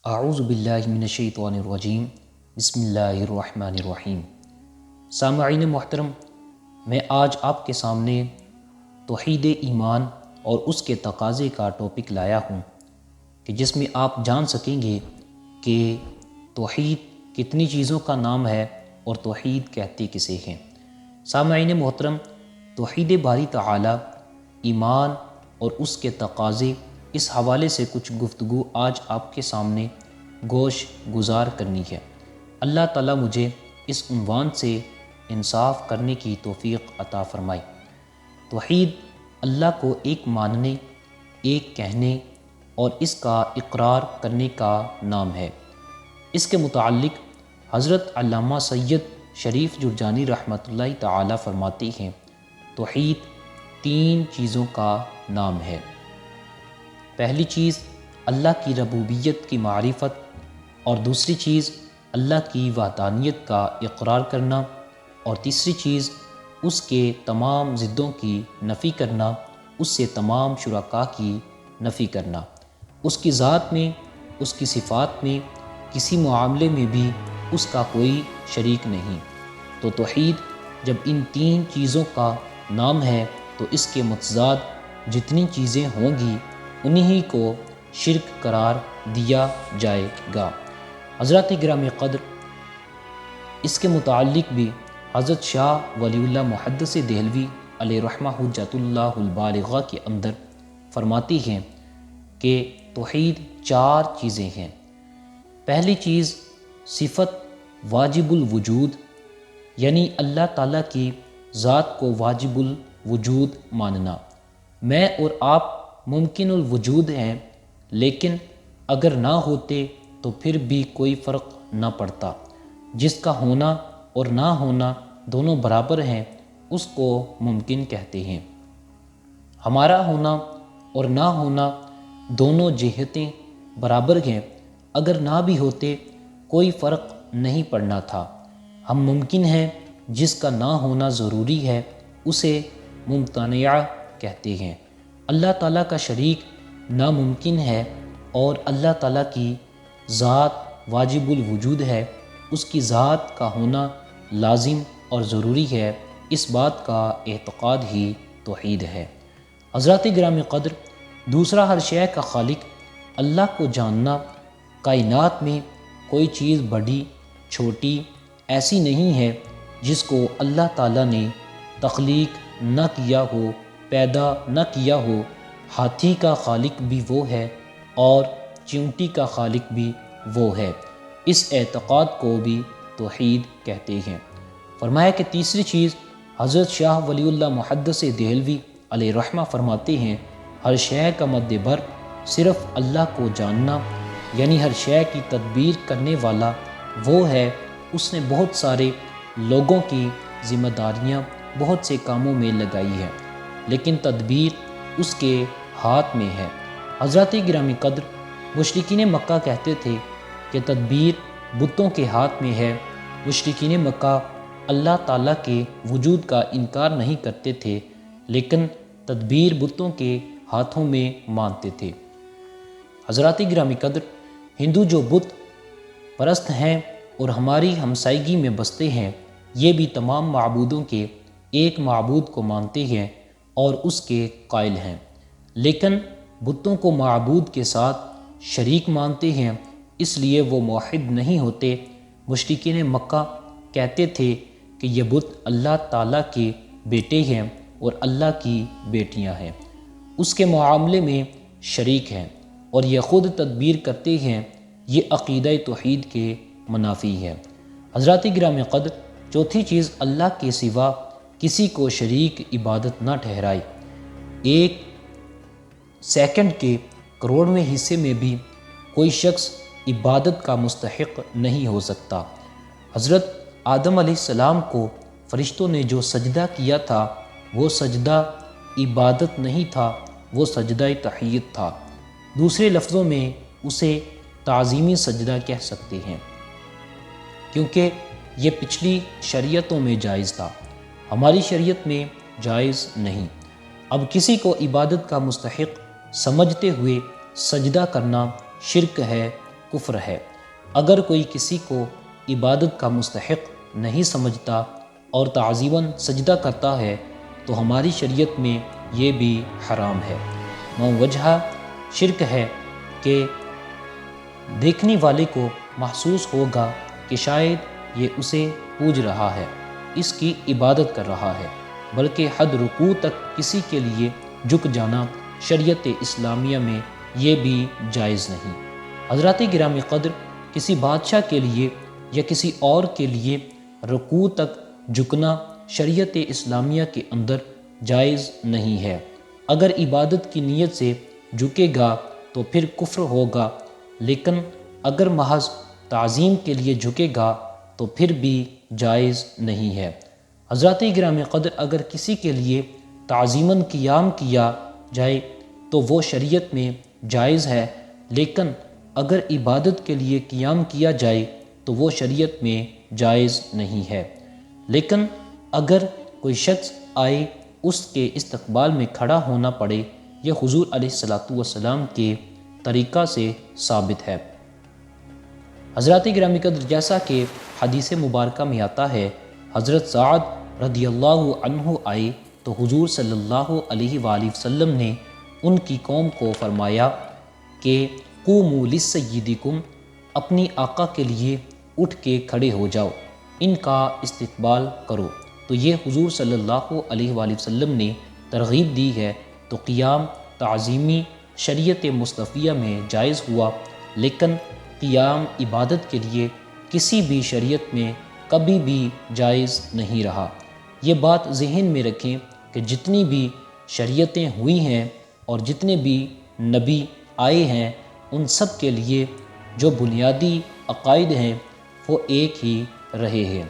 اعوذ باللہ من الشیطان الرجیم بسم اللہ الرحمن الرحیم۔ سامعین محترم، میں آج آپ کے سامنے توحید ایمان اور اس کے تقاضے کا ٹاپک لایا ہوں کہ جس میں آپ جان سکیں گے کہ توحید کتنی چیزوں کا نام ہے اور توحید کہتے کسے ہیں۔ سامعین محترم، توحید باری تعالی، ایمان اور اس کے تقاضے، اس حوالے سے کچھ گفتگو آج آپ کے سامنے گوش گزار کرنی ہے۔ اللہ تعالیٰ مجھے اس عنوان سے انصاف کرنے کی توفیق عطا فرمائے۔ توحید اللہ کو ایک ماننے، ایک کہنے اور اس کا اقرار کرنے کا نام ہے۔ اس کے متعلق حضرت علامہ سید شریف جرجانی رحمۃ اللہ تعالی فرماتے ہیں، توحید 3 چیزوں کا نام ہے۔ پہلی چیز اللہ کی ربوبیت کی معرفت، اور دوسری چیز اللہ کی وحدانیت کا اقرار کرنا، اور تیسری چیز اس کے تمام ضدوں کی نفی کرنا، اس سے تمام شرکاء کی نفی کرنا۔ اس کی ذات میں، اس کی صفات میں، کسی معاملے میں بھی اس کا کوئی شریک نہیں۔ تو توحید جب ان 3 چیزوں کا نام ہے تو اس کے متضاد جتنی چیزیں ہوں گی انہی کو شرک قرار دیا جائے گا۔ حضرات گرامی قدر، اس کے متعلق بھی حضرت شاہ ولی اللہ محدث دہلوی علیہ رحمہ حجت اللہ البالغہ کے اندر فرماتی ہیں کہ توحید 4 چیزیں ہیں۔ پہلی چیز صفت واجب الوجود، یعنی اللہ تعالیٰ کی ذات کو واجب الوجود ماننا۔ میں اور آپ ممکن الوجود ہیں، لیکن اگر نہ ہوتے تو پھر بھی کوئی فرق نہ پڑتا۔ جس کا ہونا اور نہ ہونا دونوں برابر ہیں اس کو ممکن کہتے ہیں۔ ہمارا ہونا اور نہ ہونا دونوں جہتیں برابر ہیں، اگر نہ بھی ہوتے کوئی فرق نہیں پڑنا تھا۔ ہم ممکن ہیں، جس کا نہ ہونا ضروری ہے اسے ممتنع کہتے ہیں۔ اللہ تعالیٰ کا شریک ناممکن ہے اور اللہ تعالیٰ کی ذات واجب الوجود ہے، اس کی ذات کا ہونا لازم اور ضروری ہے۔ اس بات کا اعتقاد ہی توحید ہے۔ حضرات گرامی قدر، دوسرا ہر شے کا خالق اللہ کو جاننا۔ کائنات میں کوئی چیز بڑی چھوٹی ایسی نہیں ہے جس کو اللہ تعالیٰ نے تخلیق نہ کیا ہو، پیدا نہ کیا ہو۔ ہاتھی کا خالق بھی وہ ہے اور چیونٹی کا خالق بھی وہ ہے۔ اس اعتقاد کو بھی توحید کہتے ہیں۔ فرمایا کہ تیسری چیز حضرت شاہ ولی اللہ محدث دہلوی علیہ رحمہ فرماتے ہیں، ہر شے کا مدبر صرف اللہ کو جاننا، یعنی ہر شے کی تدبیر کرنے والا وہ ہے۔ اس نے بہت سارے لوگوں کی ذمہ داریاں بہت سے کاموں میں لگائی ہے، لیکن تدبیر اس کے ہاتھ میں ہے۔ حضرات گرامی قدر، مشرکین مکہ کہتے تھے کہ تدبیر بتوں کے ہاتھ میں ہے۔ مشرکین مکہ اللہ تعالیٰ کے وجود کا انکار نہیں کرتے تھے، لیکن تدبیر بتوں کے ہاتھوں میں مانتے تھے۔ حضرات گرامی قدر، ہندو جو بت پرست ہیں اور ہماری ہمسائیگی میں بستے ہیں، یہ بھی تمام معبودوں کے ایک معبود کو مانتے ہیں اور اس کے قائل ہیں، لیکن بتوں کو معبود کے ساتھ شریک مانتے ہیں، اس لیے وہ موحد نہیں ہوتے۔ مشرکین مکہ کہتے تھے کہ یہ بت اللہ تعالیٰ کے بیٹے ہیں اور اللہ کی بیٹیاں ہیں، اس کے معاملے میں شریک ہیں اور یہ خود تدبیر کرتے ہیں۔ یہ عقیدہ توحید کے منافی ہے۔ حضرات گرامی قدر، چوتھی چیز اللہ کے سوا کسی کو شریک عبادت نہ ٹھہرائے۔ 1 سیکنڈ کے کروڑویں حصے میں بھی کوئی شخص عبادت کا مستحق نہیں ہو سکتا۔ حضرت آدم علیہ السلام کو فرشتوں نے جو سجدہ کیا تھا وہ سجدہ عبادت نہیں تھا، وہ سجدہ تحیت تھا۔ دوسرے لفظوں میں اسے تعظیمی سجدہ کہہ سکتے ہیں، کیونکہ یہ پچھلی شریعتوں میں جائز تھا، ہماری شریعت میں جائز نہیں۔ اب کسی کو عبادت کا مستحق سمجھتے ہوئے سجدہ کرنا شرک ہے کفر ہے۔ اگر کوئی کسی کو عبادت کا مستحق نہیں سمجھتا اور تعظیماً سجدہ کرتا ہے تو ہماری شریعت میں یہ بھی حرام ہے۔ وجہ شرک ہے کہ دیکھنے والے کو محسوس ہوگا کہ شاید یہ اسے پوج رہا ہے، اس کی عبادت کر رہا ہے، بلکہ حد رکوع تک کسی کے لیے جھک جانا شریعت اسلامیہ میں یہ بھی جائز نہیں۔ حضرات گرامی قدر، کسی بادشاہ کے لیے یا کسی اور کے لیے رکوع تک جھکنا شریعت اسلامیہ کے اندر جائز نہیں ہے۔ اگر عبادت کی نیت سے جھکے گا تو پھر کفر ہوگا، لیکن اگر محض تعظیم کے لیے جھکے گا تو پھر بھی جائز نہیں ہے۔ حضرات گرامی قدر، اگر کسی کے لیے تعظیماً قیام کیا جائے تو وہ شریعت میں جائز ہے، لیکن اگر عبادت کے لیے قیام کیا جائے تو وہ شریعت میں جائز نہیں ہے۔ لیکن اگر کوئی شخص آئے، اس کے استقبال میں کھڑا ہونا پڑے، یہ حضور علیہ الصلاۃ والسلام کے طریقہ سے ثابت ہے۔ حضرات گرامی قدر، جیسا کہ حدیث مبارکہ میں آتا ہے، حضرت سعد رضی اللہ عنہ آئے تو حضور صلی اللہ علیہ وآلہ وسلم نے ان کی قوم کو فرمایا کہ قوموا لسیدکم، اپنی آقا کے لیے اٹھ کے کھڑے ہو جاؤ، ان کا استقبال کرو۔ تو یہ حضور صلی اللہ علیہ وآلہ وسلم نے ترغیب دی ہے، تو قیام تعظیمی شریعت مصطفیہ میں جائز ہوا، لیکن قیام عبادت کے لیے کسی بھی شریعت میں کبھی بھی جائز نہیں رہا۔ یہ بات ذہن میں رکھیں کہ جتنی بھی شریعتیں ہوئی ہیں اور جتنے بھی نبی آئے ہیں، ان سب کے لیے جو بنیادی عقائد ہیں وہ ایک ہی رہے ہیں۔